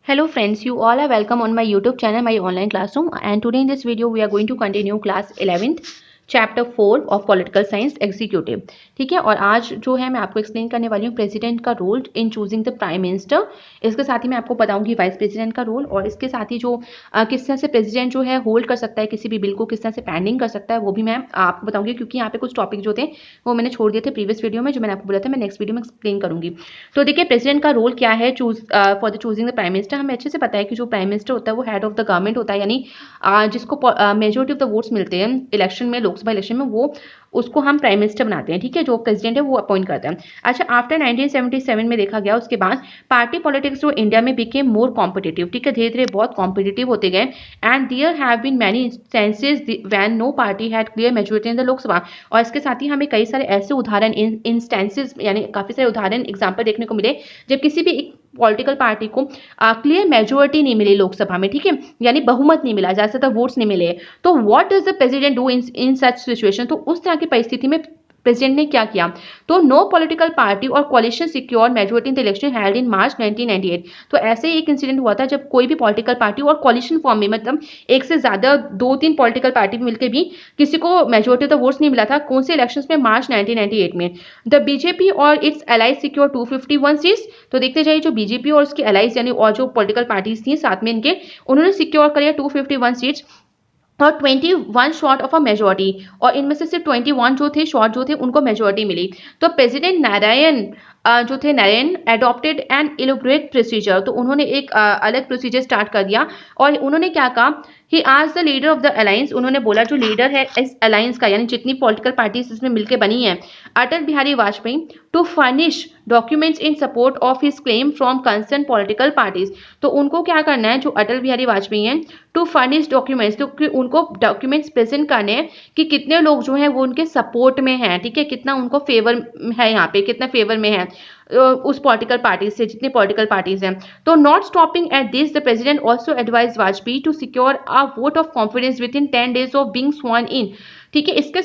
Hello friends, you all are welcome on my YouTube channel, my online classroom, and today in this video we are going to continue class 11th chapter 4 of political science executive. ठीक है, और आज जो है मैं आपको explain करने वाली हूँ प्रेसिडेंट का role in choosing the prime minister. इसके साथ ही मैं आपको बताऊंगी वाइस प्रेसिडेंट का रोल, और इसके साथ ही जो किस तरह से प्रेसिडेंट जो है होल्ड कर सकता है किसी भी बिल को, किस तरह से पेंडिंग कर सकता है, वो भी मैं आपको बताऊंगी, क्योंकि यहाँ पे कुछ टॉपिक जो थे वो मैंने छोड़ दिए थे प्रीवियस वीडियो में, जो मैंने आपको बोला था मैं नेक्स्ट वीडियो में एक्सप्लेन करूंगी। तो देखिए, प्रेसिडेंट का रोल क्या है for the choosing the prime minister. हमें अच्छे से पता है कि जो प्राइम मिनिस्टर होता है वो हेड ऑफ द गवर्नमेंट होता है, यानी जिसको मेजोरिटी ऑफ द वोट्स मिलते हैं इलेक्शन में, लोकसभा इलेक्शन में, वो उसको हम प्राइम मिनिस्टर बनाते हैं। ठीक है, जो प्रेसिडेंट है वो अपॉइंट करता है। अच्छा, आफ्टर 1977 में देखा गया, उसके बाद पार्टी पॉलिटिक्स जो इंडिया में बिकेम मोर कॉम्पिटिटिव। ठीक है, धीरे धीरे बहुत कॉम्पिटिटिव होते गए, and there have been many instances when no party had clear majority in the Lok Sabha. और इसके साथ ही हमें कई सारे ऐसे उदाहरण इंस्टेंसेस यानी काफी सारे उदाहरण एग्जाम्पल देखने को मिले जब किसी भी पॉलिटिकल पार्टी को क्लियर मेजोरिटी नहीं मिली लोकसभा में। ठीक है, यानी बहुमत नहीं मिला, ज्यादातर वोट्स नहीं मिले। तो what does the president do in such situation? तो उस तरह की परिस्थिति में प्रेसिडेंट ने क्या किया? तो नो पॉलिटिकल पार्टी और coalition secure majority in the election held in March 1998। तो ऐसे ही एक इंसिडेंट हुआ था जब कोई भी पॉलिटिकल पार्टी और कोalition फॉर्म में, मतलब एक से ज्यादा 2-3 पॉलिटिकल पार्टी मिलकर भी किसी को मेजोरिटी ऑफ द वोट्स नहीं मिला था। कौन से इलेक्शंस में? मार्च 1998 में। द बीजेपी और इट्स एलाइज सिक्योर 251 सीट्स। तो देखते जाइए, जो बीजेपी और उसकी एलाइज यानी और जो पॉलिटिकल पार्टीज थी साथ में इनके, उन्होंने सिक्योर कर 251 सीट्स और 21 शॉर्ट ऑफ अ मेजोरिटी, और इनमें से सिर्फ 21 जो थे शॉर्ट जो थे उनको मेजोरिटी मिली। तो प्रेसिडेंट नारायण जो थे Narayan adopted an elaborate procedure. तो उन्होंने एक अलग प्रोसीजर स्टार्ट कर दिया, और उन्होंने क्या कहा? ही आज the leader of the alliance. उन्होंने बोला जो लीडर है इस अलायंस का, यानी जितनी पॉलिटिकल पार्टीज इसमें मिलकर बनी है, Atal Bihari Vajpayee, to furnish documents in support of his claim from concern political parties. तो उनको क्या करना है, जो अटल बिहारी वाजपेयी हैं, टू फर्निश डॉक्यूमेंट्स, तो उनको डॉक्यूमेंट्स प्रेजेंट करने हैं कि कितने लोग जो हैं वो उनके सपोर्ट में हैं। ठीक है, कितना उनको फेवर है, यहाँ पे कितना फेवर में है उस पॉलिटिकल पार्टीज से, जितनी पॉलिटिकल पार्टीज हैं। तो not stopping at this, the president also advise Vajpayee to secure a vote of confidence within 10 days of being sworn in. ठीक है, इसके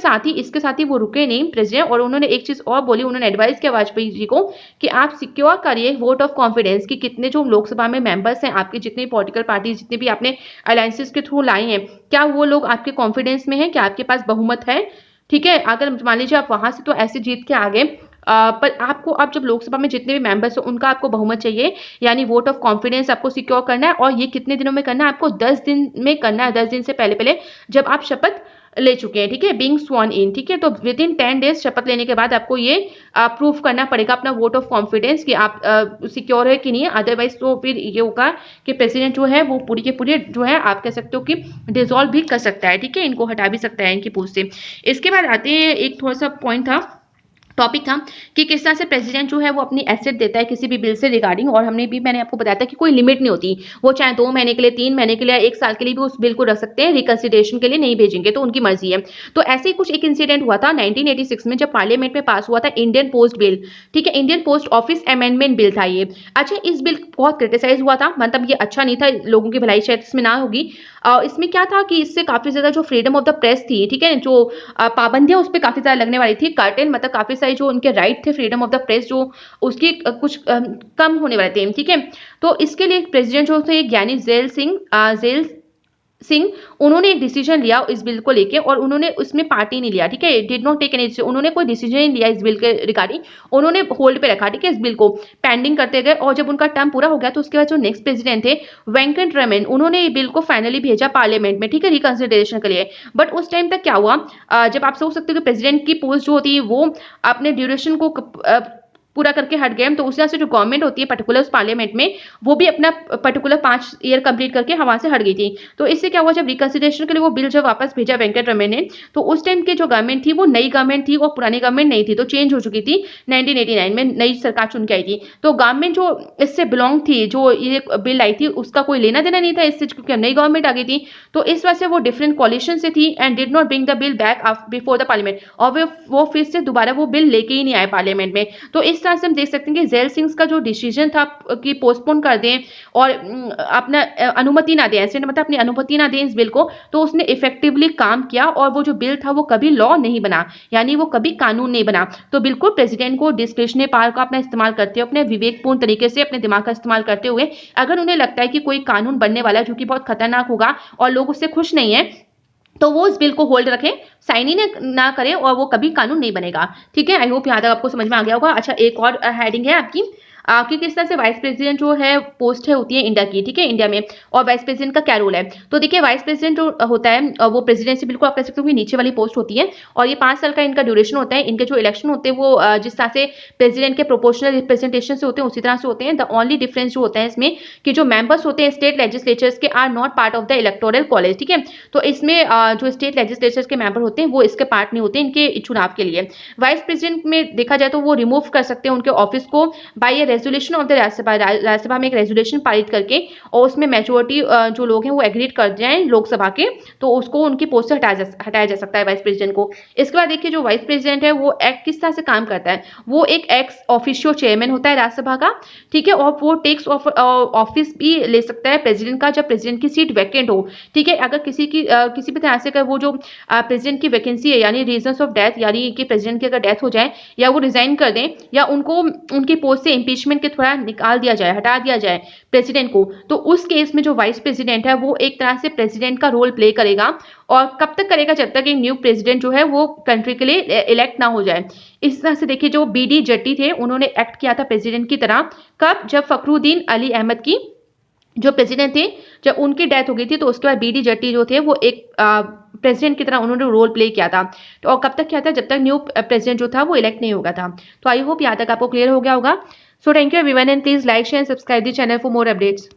साथ ही वो रुके नहीं प्रेसिडेंट, और उन्होंने एक चीज और बोली, उन्होंने एडवाइस किया वाजपेयी जी को कि आप सिक्योर करिए वोट ऑफ कॉन्फिडेंस कि कितने जो लोकसभा में मेंबर्स हैं आपके, जितने पॉलिटिकल पार्टीज जितने भी आपने अलायंसेस के थ्रू लाई हैं, क्या वो लोग आपके कॉन्फिडेंस में है, क्या आपके पास बहुमत है? ठीक है, अगर मान लीजिए आप वहां से तो ऐसे जीत के आ गए, पर आपको अब जब लोकसभा में जितने भी मेंबर्स हो उनका आपको बहुमत चाहिए, यानी वोट ऑफ कॉन्फिडेंस आपको सिक्योर करना है। और ये कितने दिनों में करना है? आपको 10 दिन में करना है, 10 दिन से पहले पहले, जब आप शपथ ले चुके हैं। ठीक है, बीइंग स्worn इन। ठीक है, तो विद इन 10 days शपथ लेने के बाद आपको ये प्रूफ करना पड़ेगा अपना वोट ऑफ कॉन्फिडेंस कि आप सिक्योर है कि नहीं है। अदरवाइज तो फिर ये होगा कि प्रेसिडेंट जो है वो पूरी के पूरी जो है आप कह सकते हो कि डिसॉल्व भी कर सकता है। ठीक है, इनको हटा भी सकता है इनकी पोस्ट से। इसके बाद आते हैं, एक थोड़ा सा पॉइंट था, टॉपिक था कि किस तरह से प्रेसिडेंट जो है वो अपनी एसेट देता है किसी भी बिल से रिगार्डिंग। और मैंने आपको बताया था कि कोई लिमिट नहीं होती, वो चाहे 2 महीने के लिए, 3 महीने के लिए, 1 साल के लिए भी उस बिल को रख सकते हैं, रिकंसिडरेशन के लिए नहीं भेजेंगे तो उनकी मर्जी है। तो ऐसे ही कुछ एक इंसिडेंट हुआ था 1986 में, जब पार्लियामेंट में पास हुआ था इंडियन पोस्ट बिल। ठीक है, Indian post office amendment bill था ये। अच्छा, इस बिल बहुत क्रिटिसाइज हुआ था, मतलब ये अच्छा नहीं था, लोगों की भलाई शायद इसमें ना होगी। इसमें क्या था कि इससे काफी ज्यादा जो फ्रीडम ऑफ द प्रेस थी, ठीक है, जो पाबंदियां उस पर काफी ज्यादा लगने वाली थी, कर्टेन मतलब काफी सारे जो उनके राइट थे फ्रीडम ऑफ द प्रेस, जो उसकी कुछ कम होने वाले थे। ठीक है, तो इसके लिए प्रेसिडेंट जो थे ज्ञानी जेल सिंह, उन्होंने एक डिसीजन लिया इस बिल को लेके, और उन्होंने उसमें पार्टी नहीं लिया। ठीक है, did not take any decision, उन्होंने कोई डिसीजन नहीं लिया इस बिल के रिगार्डिंग, उन्होंने होल्ड पे रखा। ठीक है, इस बिल को पेंडिंग करते गए, और जब उनका टर्म पूरा हो गया तो उसके बाद जो नेक्स्ट प्रेसिडेंट थे वेंकट रमन, उन्होंने ये बिल को फाइनली भेजा पार्लियामेंट में। ठीक है, रिकंसिडरेशन के लिए। बट उस टाइम तक क्या हुआ, जब आप सोच सकते हो कि प्रेसिडेंट की पोस्ट जो होती है वो अपने ड्यूरेशन को पूरा करके हट गए, तो उस तरह से जो गवर्नमेंट होती है पर्टिकुलर उस पार्लियामेंट में, वो भी अपना पर्टिकुलर 5 ईयर कंप्लीट करके वहां से हट गई थी। तो इससे क्या हुआ, जब रिकंसिडरेशन के लिए वो बिल जब वापस भेजा वेंकट रमन ने, तो उस टाइम की जो गवर्नमेंट थी वो नई गवर्नमेंट थी और पुरानी गवर्नमेंट नहीं थी, तो चेंज हो चुकी थी। 1989 में नई सरकार चुन के आई थी, तो गवर्नमेंट जो इससे बिलोंग थी, जो ये बिल आई थी, उसका कोई लेना देना नहीं था इससे, क्योंकि नई गवर्नमेंट आ गई थी। तो इस वजह से वो डिफरेंट कोलिशन से थी and did not bring the bill back before the parliament, और वो फिर से दोबारा वो बिल लेके ही नहीं आए पार्लियामेंट में। तो इस तरह से हम देख सकते हैं कि ज़ैल सिंह का जो डिसीजन था कि पोस्टपोन कर दें और अपना अनुमति ना दें, ऐसे मतलब अपनी अनुमति ना दें इस बिल को, तो उसने इफेक्टिवली काम किया और वो जो बिल था वो कभी लॉ नहीं बना, यानी वो कभी कानून नहीं बना। तो बिल्कुल प्रेसिडेंट को डिस्क्रिशनरी पावर का अपना इस्तेमाल करते हुए, अपने विवेकपूर्ण तरीके से अपने दिमाग का इस्तेमाल करते हुए, अगर उन्हें लगता है कि कोई कानून बनने वाला है जो कि बहुत खतरनाक होगा और लोग उससे खुश नहीं है, तो वो इस बिल को होल्ड रखें, साइन ही ना करें और वो कभी कानून नहीं बनेगा। ठीक है, आई होप यहाँ तक आपको समझ में आ गया होगा। अच्छा, एक और हेडिंग है आपकी कि किस तरह से वाइस प्रेसिडेंट जो है पोस्ट है होती है इंडिया की, ठीक है, इंडिया में, और वाइस प्रेसिडेंट का क्या रोल है। तो देखिए, वाइस प्रेसिडेंट जो होता है वो प्रेसिडेंट से बिल्कुल आप कह सकते हो कि नीचे वाली पोस्ट होती है और ये 5 साल का इनका ड्यूरेशन होता है। इनके जो इलेक्शन होते हैं वो जिस तरह से प्रेसिडेंट के प्रोपोर्शनल रिप्रेजेंटेशन से होते हैं उसी तरह से होते हैं। द ओनली डिफरेंस जो होता है इसमें कि जो मेंबर्स होते हैं स्टेट लेजिस्लेचर्स के are not part of the electoral college, ठीक है। तो इसमें जो स्टेट लेजिस्लेचर्स के मेंबर होते हैं वो इसके पार्ट नहीं होते इनके चुनाव के लिए। वाइस प्रेसिडेंट में देखा जाए तो वो रिमूव कर सकते हैं उनके ऑफिस को by a resolution of the Rajya Sabha, Rajya Sabha में एक रेजोल्यूशन पारित करके, और उसमें मेजोरिटी जो लोग हैं वो एग्रीड कर जाएं लोकसभा के, तो उसको उनकी पोस्ट से हटाया जा सकता है वाइस प्रेसिडेंट को। इसके बाद देखिए, जो वाइस प्रेसिडेंट है वो एक्ट किस तरह से काम करता है, वो एक एक्स ऑफिशियो चेयरमैन होता है राज्यसभा का, ठीक है, और वो टेक्स ऑफिस भी ले सकता है प्रेसिडेंट का जब प्रेसिडेंट की सीट वैकेंट हो, ठीक है। अगर किसी भी तरह से वो जो प्रेसिडेंट की वैकेंसी है, यानी रीजंस ऑफ डेथ, यानी कि प्रेसिडेंट की अगर डेथ हो जाए या वो रिजाइन कर दें या उनको उनकी पोस्ट से इम्पीचमेंट के थोड़ा निकाल दिया जाए, हटा दिया जाए प्रेसिडेंट को, तो उस केस में जो वाइस प्रेसिडेंट है वो एक तरह से प्रेसिडेंट का रोल प्ले करेगा। और कब तक करेगा, जब तक एक न्यू प्रेसिडेंट जो है वो कंट्री के लिए इलेक्ट ना हो जाए। इस तरह से देखिए, जो बीडी जट्टी थे उन्होंने एक्ट किया था प्रेसिडेंट की तरह, कब, जब फखरुद्दीन अली अहमद की जो प्रेसिडेंट थे, जब उनकी डेथ हो गई थी, तो उसके बाद बीडी जट्टी जो थे वो एक प्रेसिडेंट की तरह उन्होंने रोल प्ले किया था। तो और कब तक किया था, जब तक न्यू प्रेसिडेंट जो था वो इलेक्ट नहीं होगा था। तो आई होप यहाँ तक आपको क्लियर हो गया होगा। So thank you everyone and please like share and subscribe the channel for more updates.